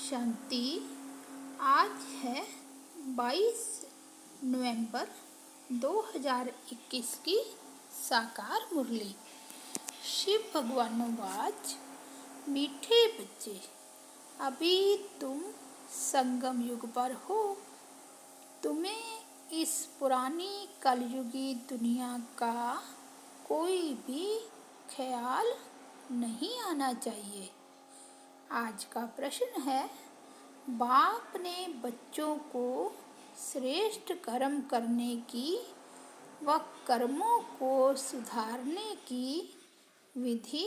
शांति। आज है 22 नवंबर 2021 की साकार मुरली। शिव भगवानोवाच, मीठे बच्चे, अभी तुम संगम युग पर हो। तुम्हें इस पुरानी कलयुगी दुनिया का कोई भी ख्याल नहीं आना चाहिए। आज का प्रश्न है, बाप ने बच्चों को श्रेष्ठ कर्म करने की व कर्मों को सुधारने की विधि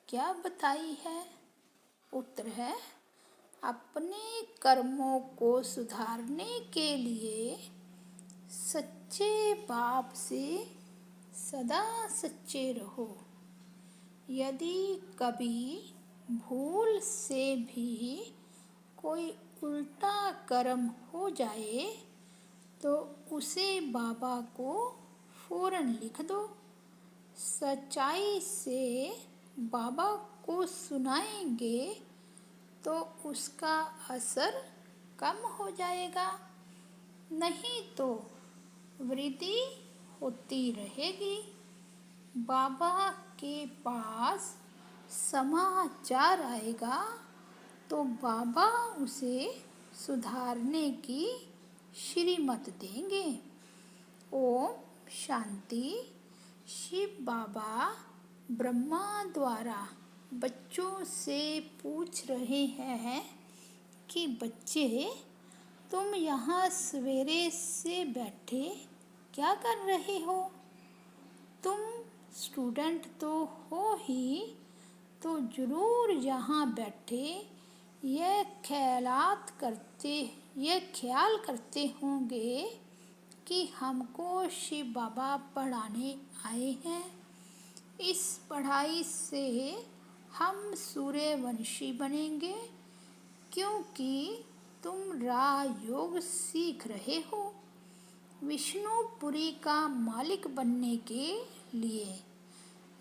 क्या बताई है? उत्तर है, अपने कर्मों को सुधारने के लिए सच्चे बाप से सदा सच्चे रहो। यदि कभी भूल से भी कोई उल्टा कर्म हो जाए तो उसे बाबा को फौरन लिख दो। सच्चाई से बाबा को सुनाएंगे तो उसका असर कम हो जाएगा, नहीं तो वृद्धि होती रहेगी। बाबा के पास समाचार आएगा तो बाबा उसे सुधारने की श्रीमत देंगे। ओम शांति। शिव बाबा ब्रह्मा द्वारा बच्चों से पूछ रहे हैं कि बच्चे, तुम यहाँ सवेरे से बैठे क्या कर रहे हो? तुम स्टूडेंट तो हो ही, तो जरूर यहाँ बैठे यह ख्याल करते होंगे कि हमको शिव बाबा पढ़ाने आए हैं। इस पढ़ाई से हम सूर्यवंशी बनेंगे, क्योंकि तुम राजयोग सीख रहे हो विष्णुपुरी का मालिक बनने के लिए।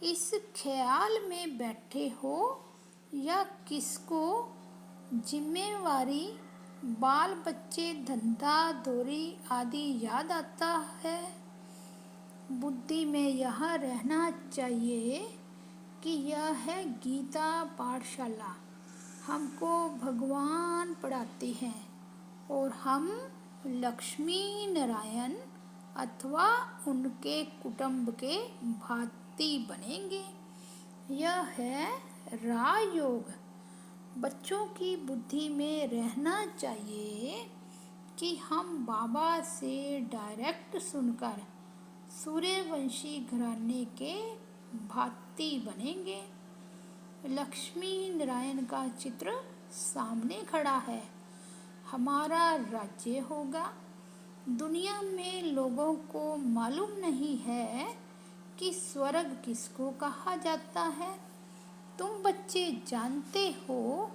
इस ख्याल में बैठे हो या किसको जिम्मेवारी, बाल बच्चे, धंधा दौरी आदि याद आता है? बुद्धि में यह रहना चाहिए कि यह है गीता पाठशाला। हमको भगवान पढ़ाते हैं और हम लक्ष्मी नारायण अथवा उनके कुटुंब के भाती बनेंगे। यह है राजयोग। बच्चों की बुद्धि में रहना चाहिए कि हम बाबा से डायरेक्ट सुनकर सूर्यवंशी घराने के भाती बनेंगे। लक्ष्मी नारायण का चित्र सामने खड़ा है। हमारा राज्य होगा। दुनिया में लोगों को मालूम नहीं है कि स्वर्ग किसको कहा जाता है। तुम बच्चे जानते हो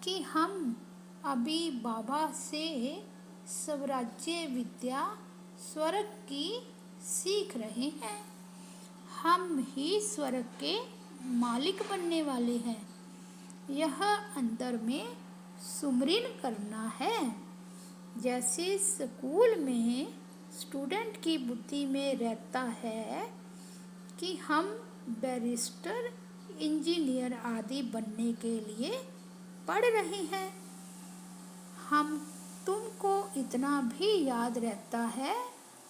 कि हम अभी बाबा से स्वराज्य विद्या स्वर्ग की सीख रहे हैं। हम ही स्वर्ग के मालिक बनने वाले हैं। यह अंदर में सुमरन करना है। जैसे स्कूल में स्टूडेंट की बुद्धि में रहता है कि हम बैरिस्टर, इंजीनियर आदि बनने के लिए पढ़ रहे हैं। तुमको इतना भी याद रहता है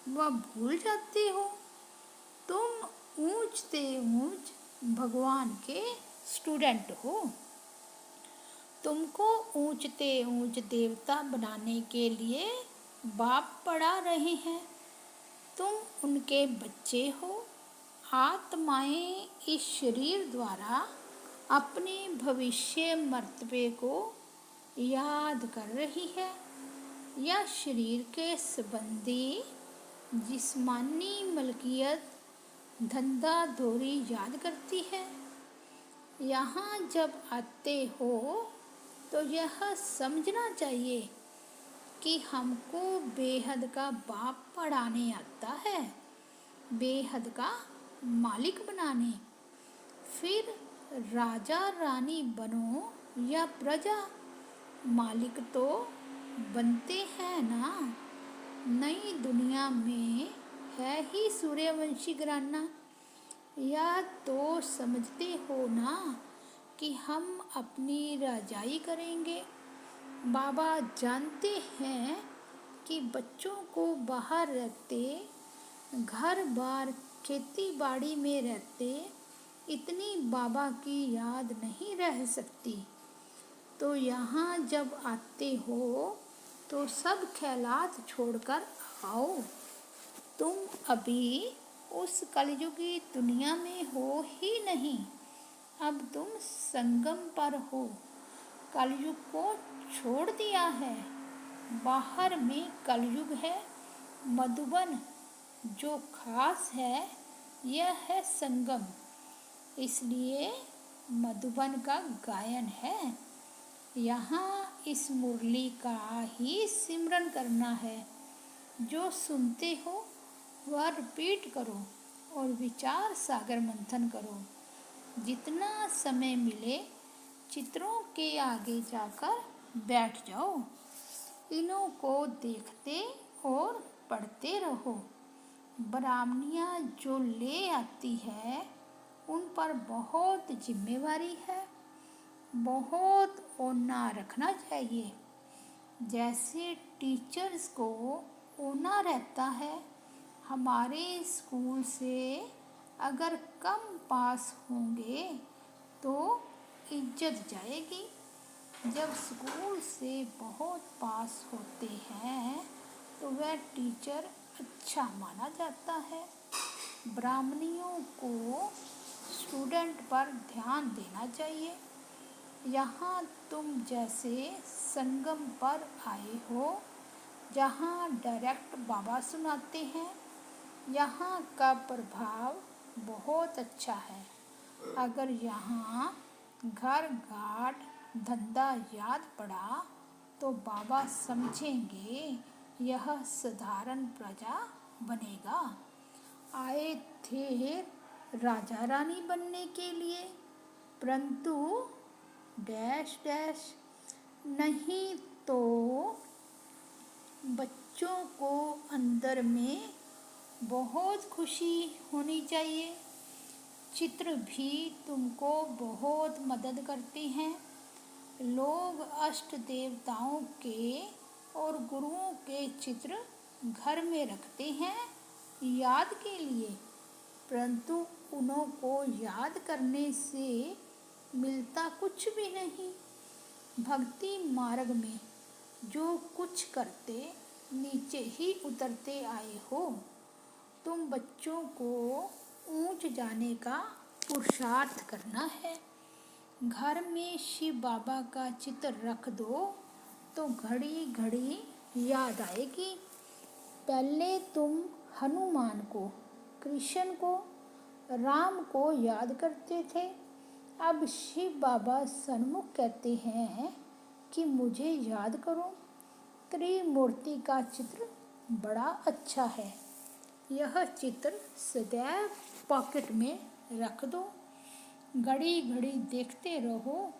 वह भूल जाते हो। तुम ऊंचते ऊंच भगवान के स्टूडेंट हो। तुमको ऊंचते ऊंच देवता बनाने के लिए बाप पढ़ा रहे हैं। तुम उनके बच्चे हो। आत्माएं इस शरीर द्वारा अपने भविष्य मर्तबे को याद कर रही है। यह शरीर के संबंधी जिस्मानी मलकियत, धंधा दौरी याद करती है। यहाँ जब आते हो तो यह समझना चाहिए कि हमको बेहद का बाप पढ़ाने आता है, बेहद का मालिक बनाने। फिर राजा रानी बनो या प्रजा, मालिक तो बनते हैं ना। नई दुनिया में है ही सूर्यवंशी घराना। या तो समझते हो ना कि हम अपनी रजाई करेंगे। बाबा जानते हैं कि बच्चों को बाहर रहते, घर बार खेती बाड़ी में रहते इतनी बाबा की याद नहीं रह सकती। तो यहाँ जब आते हो तो सब ख्यालात छोड़कर आओ। तुम अभी उस कलयुगी दुनिया में हो ही नहीं, अब तुम संगम पर हो। कलयुग को छोड़ दिया है, बाहर में कलयुग है। मधुबन जो खास है यह है संगम, इसलिए मधुबन का गायन है। यहाँ इस मुरली का ही सिमरन करना है। जो सुनते हो वह रिपीट करो और विचार सागर मंथन करो। जितना समय मिले चित्रों के आगे जाकर बैठ जाओ। इन्हों को देखते और पढ़ते रहो। ब्राह्मणियाँ जो ले आती है उन पर बहुत जिम्मेवारी है, बहुत ओना रखना चाहिए। जैसे टीचर्स को ओना रहता है, हमारे स्कूल से अगर कम पास होंगे तो इज्जत जाएगी। जब स्कूल से बहुत पास होते हैं तो वह टीचर अच्छा माना जाता है। ब्राह्मणियों को स्टूडेंट पर ध्यान देना चाहिए। यहाँ तुम जैसे संगम पर आए हो, जहाँ डायरेक्ट बाबा सुनाते हैं। यहाँ का प्रभाव बहुत अच्छा है। अगर यहाँ घर घाट धंधा याद पड़ा तो बाबा समझेंगे यह साधारण प्रजा बनेगा। आए थे राजा रानी बनने के लिए, परंतु डैश डैश नहीं। तो बच्चों को अंदर में बहुत खुशी होनी चाहिए। चित्र भी तुमको बहुत मदद करते हैं। लोग अष्ट देवताओं के और गुरुओं के चित्र घर में रखते हैं याद के लिए, परंतु उन्हों को याद करने से मिलता कुछ भी नहीं। भक्ति मार्ग में जो कुछ करते नीचे ही उतरते आए हो। तुम बच्चों को ऊंच जाने का पुरुषार्थ करना है। घर में शिव बाबा का चित्र रख दो तो घड़ी घड़ी याद आएगी। पहले तुम हनुमान को, कृष्ण को, राम को याद करते थे। अब शिव बाबा सन्मुख कहते हैं कि मुझे याद करो। त्रिमूर्ति का चित्र बड़ा अच्छा है। यह चित्र सदैव पॉकेट में रख दो। घड़ी घड़ी देखते रहो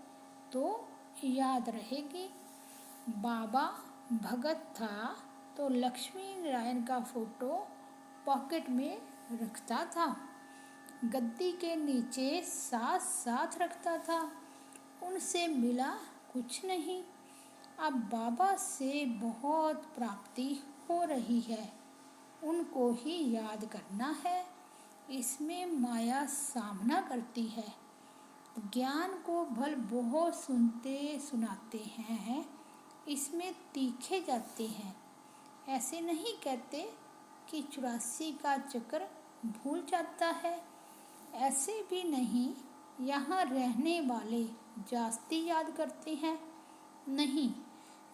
तो याद रहेगी। बाबा भगत था तो लक्ष्मी नारायण का फोटो पॉकेट में रखता था। गद्दी के नीचे साथ साथ रखता था। उनसे मिला कुछ नहीं। अब बाबा से बहुत प्राप्ति हो रही है, उनको ही याद करना है। इसमें माया सामना करती है। ज्ञान को भल बहुत सुनते सुनाते हैं, इसमें तीखे जाते हैं। ऐसे नहीं कहते कि 84 का चक्र भूल जाता है। ऐसे भी नहीं यहाँ रहने वाले जास्ती याद करते हैं। नहीं,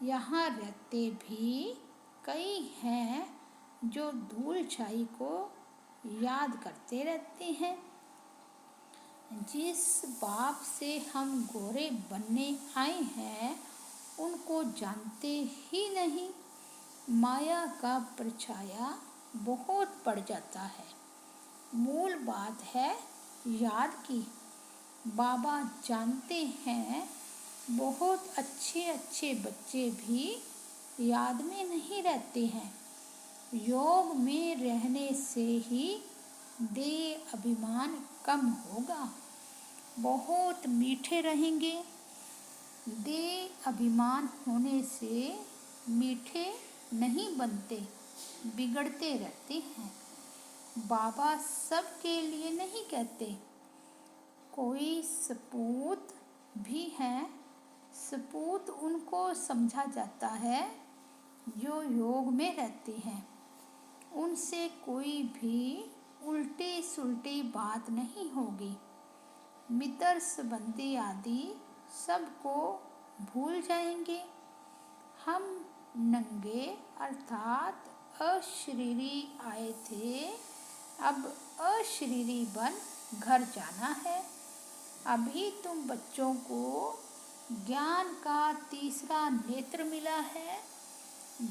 यहाँ रहते भी कई हैं जो धूल छाई को याद करते रहते हैं। जिस बाप से हम गोरे बनने आए हैं उनको जानते ही नहीं। माया का परछाया बहुत पड़ जाता है। मूल बात है याद की। बाबा जानते हैं बहुत अच्छे अच्छे बच्चे भी याद में नहीं रहते हैं। योग में रहने से ही देह अभिमान कम होगा, बहुत मीठे रहेंगे। देह अभिमान होने से मीठे नहीं बनते, बिगड़ते रहते हैं। बाबा सबके लिए नहीं कहते। कोई सपूत भी हैं, सपूत उनको समझा जाता है जो योग में रहते हैं। उनसे कोई भी उल्टी सुलटी बात नहीं होगी। मित्र संबंधी आदि सबको भूल जाएंगे। हम नंगे अर्थात अशरीरी आए थे, अब अशरीरी बन घर जाना है। अभी तुम बच्चों को ज्ञान का तीसरा नेत्र मिला है,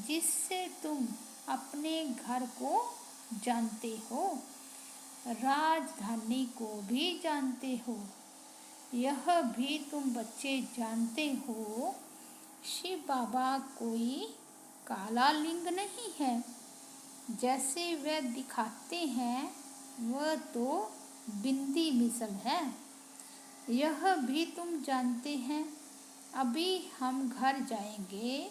जिससे तुम अपने घर को जानते हो, राजधानी को भी जानते हो। यह भी तुम बच्चे जानते हो, शिव बाबा कोई काला लिंग नहीं है। जैसे वे दिखाते हैं वह तो बिंदी मिसल है। यह भी तुम जानते हैं। अभी हम घर जाएंगे,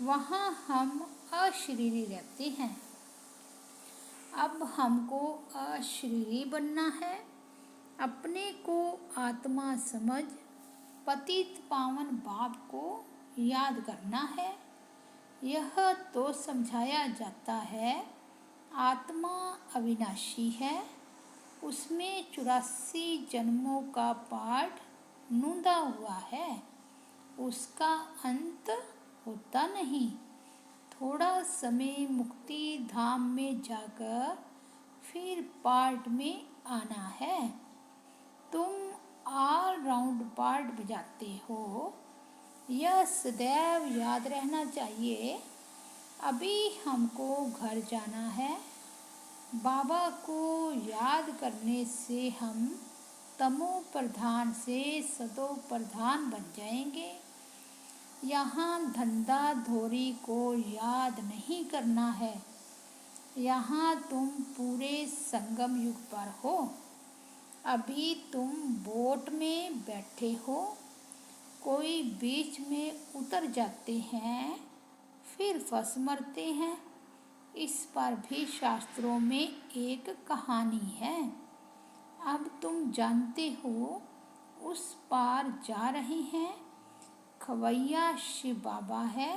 वहाँ हम अशरीरी रहते हैं। अब हमको अशरीरी बनना है। अपने को आत्मा समझ पतित पावन बाप को याद करना है। यह तो समझाया जाता है आत्मा अविनाशी है, उसमें 84 जन्मों का पाठ नूंदा हुआ है, उसका अंत होता नहीं। थोड़ा समय मुक्ति धाम में जाकर फिर पार्ट में आना है। तुम ऑल राउंड पार्ट बजाते हो, यह सदैव याद रहना चाहिए। अभी हमको घर जाना है। बाबा को याद करने से हम तमो प्रधान से सतो प्रधान बन जाएंगे। यहाँ धंधा धोरी को याद नहीं करना है। यहाँ तुम पूरे संगम युग पर हो। अभी तुम बोट में बैठे हो, कोई बीच में उतर जाते हैं, फिर फंस मरते हैं। इस पर भी शास्त्रों में एक कहानी है। अब तुम जानते हो, उस पार जा रहे हैं। खवैया शिव बाबा है।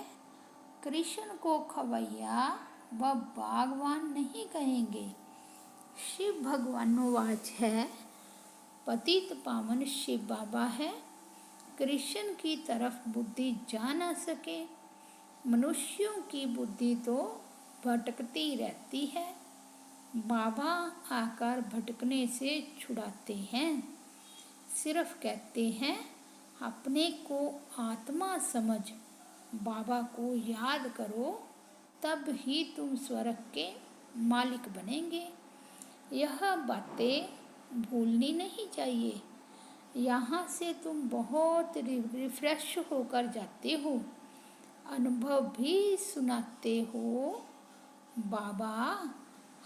कृष्ण को खवैया व बागवान नहीं कहेंगे। शिव भगवानोवाच है, पतित पावन शिव बाबा है। कृष्ण की तरफ बुद्धि जा न सके। मनुष्यों की बुद्धि तो भटकती रहती है। बाबा आकर भटकने से छुड़ाते हैं। सिर्फ कहते हैं अपने को आत्मा समझ, बाबा को याद करो, तब ही तुम स्वर्ग के मालिक बनेंगे। यह बातें भूलनी नहीं चाहिए। यहाँ से तुम बहुत रिफ्रेश होकर जाते हो। अनुभव भी सुनाते हो, बाबा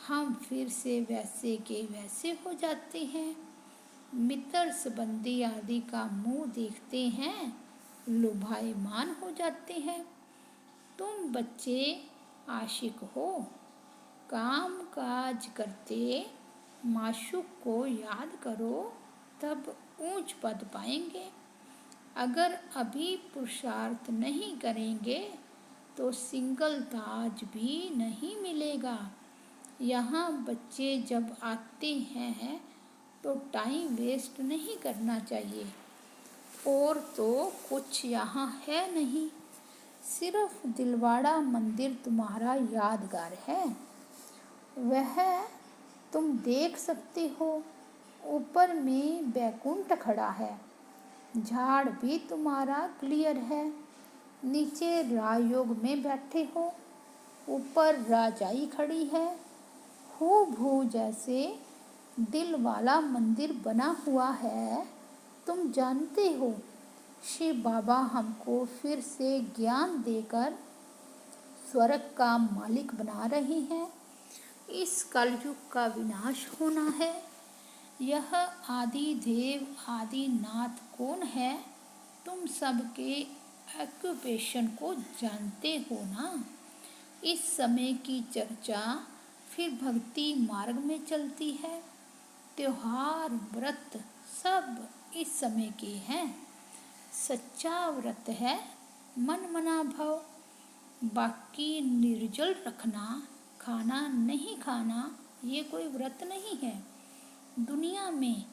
हम फिर से वैसे के वैसे हो जाते हैं। मित्र संबंधी आदि का मुंह देखते हैं, लुभायमान हो जाते हैं। तुम बच्चे आशिक हो, काम काज करते माशूक को याद करो, तब ऊंच पद पाएंगे। अगर अभी पुरुषार्थ नहीं करेंगे तो सिंगल ताज भी नहीं मिलेगा। यहाँ बच्चे जब आते हैं तो टाइम वेस्ट नहीं करना चाहिए। और तो कुछ यहाँ है नहीं, सिर्फ दिलवाड़ा मंदिर तुम्हारा यादगार है। वह तुम देख सकते हो। ऊपर में बैकुंठ खड़ा है। झाड़ भी तुम्हारा क्लियर है। नीचे राजयोग में बैठे हो, ऊपर राजाई खड़ी है। हूबहू जैसे दिल वाला मंदिर बना हुआ है। तुम जानते हो शिव बाबा हमको फिर से ज्ञान देकर स्वर्ग का मालिक बना रहे हैं। इस कलयुग का विनाश होना है। यह आदि देव आदि नाथ कौन है? तुम सबके ऑक्यूपेशन को जानते हो ना। इस समय की चर्चा फिर भक्ति मार्ग में चलती है। त्योहार व्रत सब इस समय के हैं। सच्चा व्रत है मन मना भव। बाकी निर्जल रखना, खाना नहीं खाना, ये कोई व्रत नहीं है। दुनिया में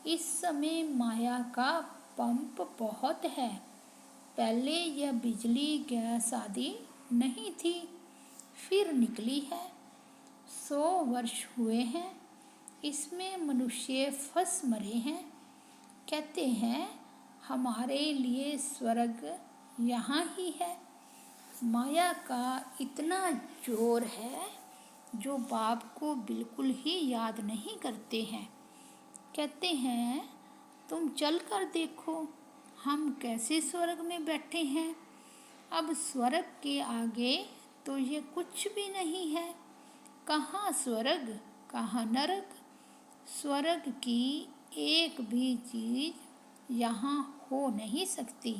इस समय माया का पंप बहुत है। पहले यह बिजली गैस आदि नहीं थी, फिर निकली है। 100 वर्ष हुए हैं, इसमें मनुष्य फंस मरे हैं। कहते हैं हमारे लिए स्वर्ग यहाँ ही है। माया का इतना जोर है जो बाप को बिल्कुल ही याद नहीं करते हैं। कहते हैं तुम चल कर देखो हम कैसे स्वर्ग में बैठे हैं। अब स्वर्ग के आगे तो ये कुछ भी नहीं है। कहाँ स्वर्ग, कहाँ नरक। स्वर्ग की एक भी चीज़ यहाँ हो नहीं सकती।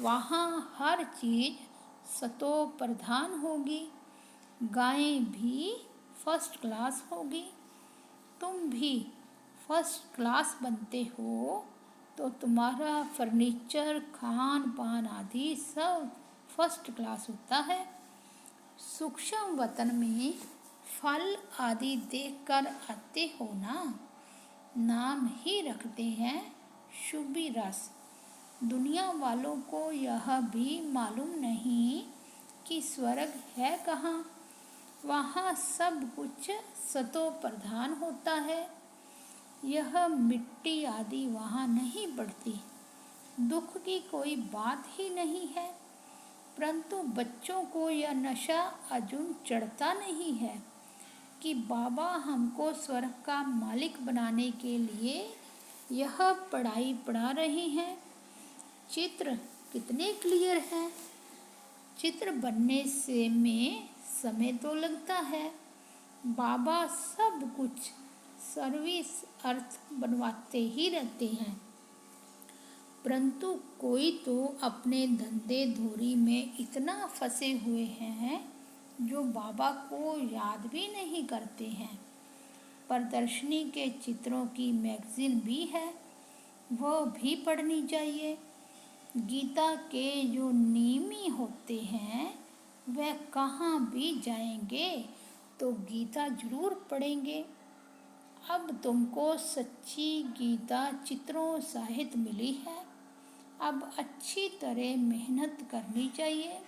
वहाँ हर चीज़ सतो प्रधान होगी। गायें भी फर्स्ट क्लास होगी। तुम भी फर्स्ट क्लास बनते हो तो तुम्हारा फर्नीचर, खान पान आदि सब फर्स्ट क्लास होता है। सूक्ष्म वतन में फल आदि देखकर आते हो ना। नाम ही रखते हैं शुभी रस। दुनिया वालों को यह भी मालूम नहीं कि स्वर्ग है कहाँ। वहाँ सब कुछ सतो प्रधान होता है। यह मिट्टी आदि वहाँ नहीं बढ़ती। दुख की कोई बात ही नहीं है। परंतु बच्चों को यह नशा अजून चढ़ता नहीं है कि बाबा हमको स्वर्ग का मालिक बनाने के लिए यह पढ़ाई पढ़ा रहे हैं। चित्र कितने क्लियर हैं। चित्र बनने से में समय तो लगता है। बाबा सब कुछ सर्विस अर्थ बनवाते ही रहते हैं। परंतु कोई तो अपने धंधे धोरी में इतना फंसे हुए हैं जो बाबा को याद भी नहीं करते हैं। प्रदर्शनी के चित्रों की मैगजीन भी है, वह भी पढ़नी चाहिए। गीता के जो नियमी होते हैं वह कहाँ भी जाएंगे तो गीता जरूर पढ़ेंगे। अब तुमको सच्ची गीता चित्रों सहित मिली है। अब अच्छी तरह मेहनत करनी चाहिए,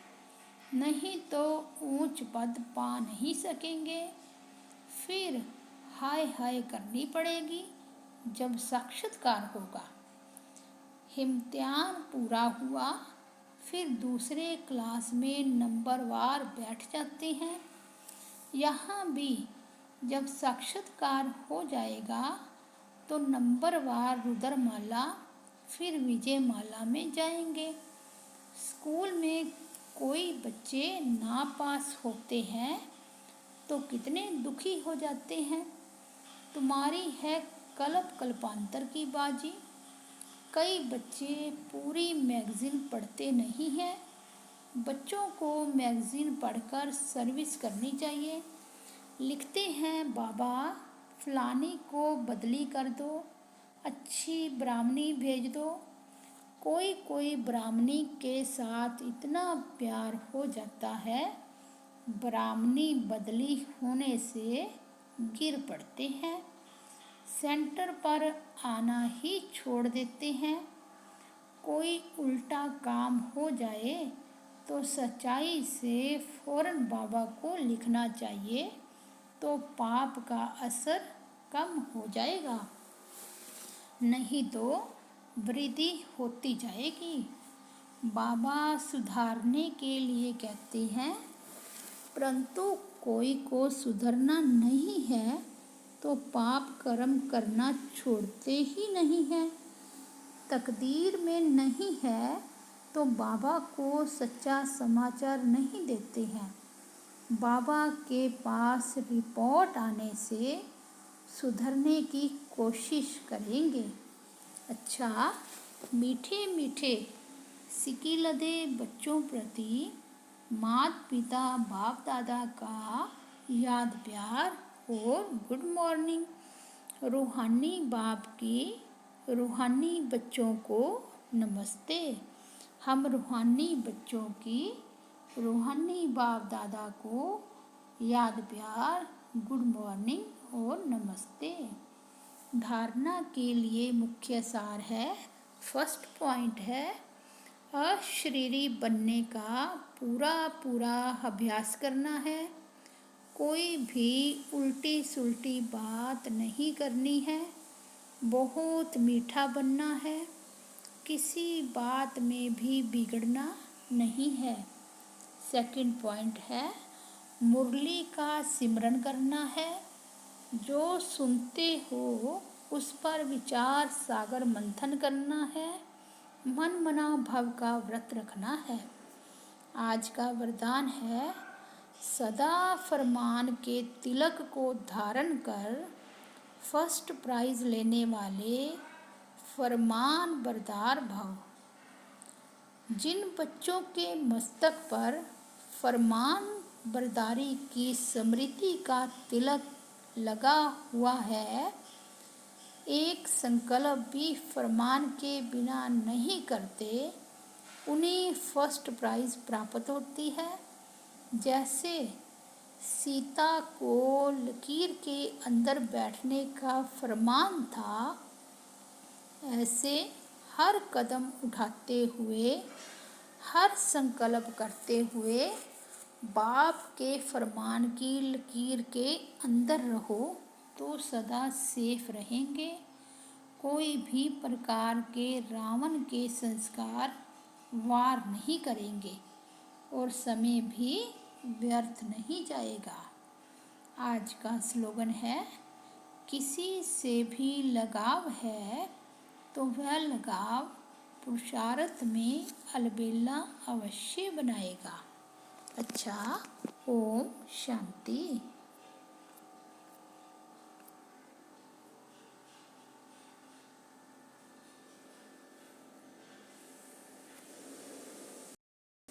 नहीं तो ऊंच पद पा नहीं सकेंगे। फिर हाय हाय करनी पड़ेगी जब साक्षात्कार होगा। इम्तिहान पूरा हुआ, फिर दूसरे क्लास में नंबरवार बैठ जाते हैं। यहाँ भी जब साक्षात्कार हो जाएगा तो नंबरवार रुद्रमाला, फिर विजयमाला में जाएंगे। स्कूल में कोई बच्चे नापास होते हैं तो कितने दुखी हो जाते हैं। तुम्हारी है कल्प कल्पांतर की बाजी। कई बच्चे पूरी मैगजीन पढ़ते नहीं हैं। बच्चों को मैगजीन पढ़कर सर्विस करनी चाहिए। लिखते हैं बाबा फलानी को बदली कर दो, अच्छी ब्राह्मणी भेज दो। कोई कोई ब्राह्मणी के साथ इतना प्यार हो जाता है, ब्राह्मणी बदली होने से गिर पड़ते हैं, सेंटर पर आना ही छोड़ देते हैं। कोई उल्टा काम हो जाए तो सच्चाई से फौरन बाबा को लिखना चाहिए, तो पाप का असर कम हो जाएगा, नहीं तो वृद्धि होती जाएगी। बाबा सुधारने के लिए कहते हैं, परंतु कोई को सुधरना नहीं है तो पाप कर्म करना छोड़ते ही नहीं है। तकदीर में नहीं है तो बाबा को सच्चा समाचार नहीं देते हैं। बाबा के पास रिपोर्ट आने से सुधरने की कोशिश करेंगे। अच्छा, मीठे मीठे सिकिलदे बच्चों प्रति माता पिता बाप दादा का याद प्यार और गुड मॉर्निंग। रूहानी बाप की रूहानी बच्चों को नमस्ते। हम रूहानी बच्चों की रूहानी बाप दादा को याद प्यार गुड मॉर्निंग और नमस्ते। धारणा के लिए मुख्य सार है, फर्स्ट पॉइंट है अशरीरी बनने का पूरा अभ्यास करना है। कोई भी उल्टी सुल्टी बात नहीं करनी है। बहुत मीठा बनना है। किसी बात में भी बिगड़ना नहीं है। सेकंड पॉइंट है मुरली का सिमरन करना है। जो सुनते हो उस पर विचार सागर मंथन करना है। मन मना भव का व्रत रखना है। आज का वरदान है सदा फरमान के तिलक को धारण कर फर्स्ट प्राइज लेने वाले फरमान बरदार भव। जिन बच्चों के मस्तक पर फरमान बरदारी की स्मृति का तिलक लगा हुआ है, एक संकल्प भी फरमान के बिना नहीं करते, उन्हें फर्स्ट प्राइज प्राप्त होती है। जैसे सीता को लकीर के अंदर बैठने का फरमान था, ऐसे हर कदम उठाते हुए, हर संकल्प करते हुए बाप के फरमान की लकीर के अंदर रहो तो सदा सेफ रहेंगे। कोई भी प्रकार के रावण के संस्कार वार नहीं करेंगे और समय भी व्यर्थ नहीं जाएगा। आज का स्लोगन है किसी से भी लगाव है तो वह लगाव पुरुषार्थ में अलबेला अवश्य बनाएगा। अच्छा, ओम शांति।